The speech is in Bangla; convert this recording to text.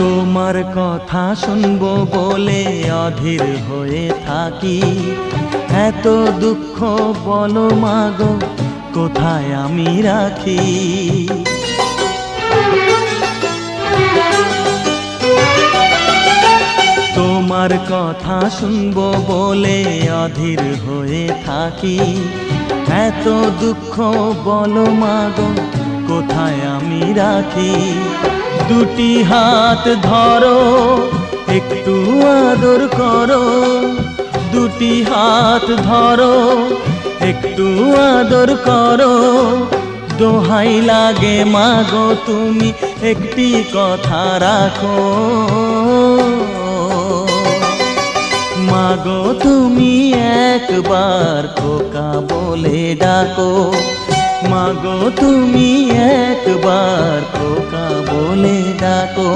তোমার কথা শুনবো বলে অধীর হয়ে থাকি, এত দুঃখ বলো মাগো কোথায় আমি রাখি। তোমার কথা শুনবো বলে অধীর হয়ে থাকি, এত দুঃখ বলো মাগো কোথায় আমি রাখি। দুটি হাত ধরো একটু আদর করো, দুটি হাত ধরো একটু আদর করো, দোহাই লাগে মাগো তুমি একটি কথা রাখো। মাগো তুমি একবার খোকা বলে ডাকো, মাগো তুমি একবার খোকা বলে ডাকো।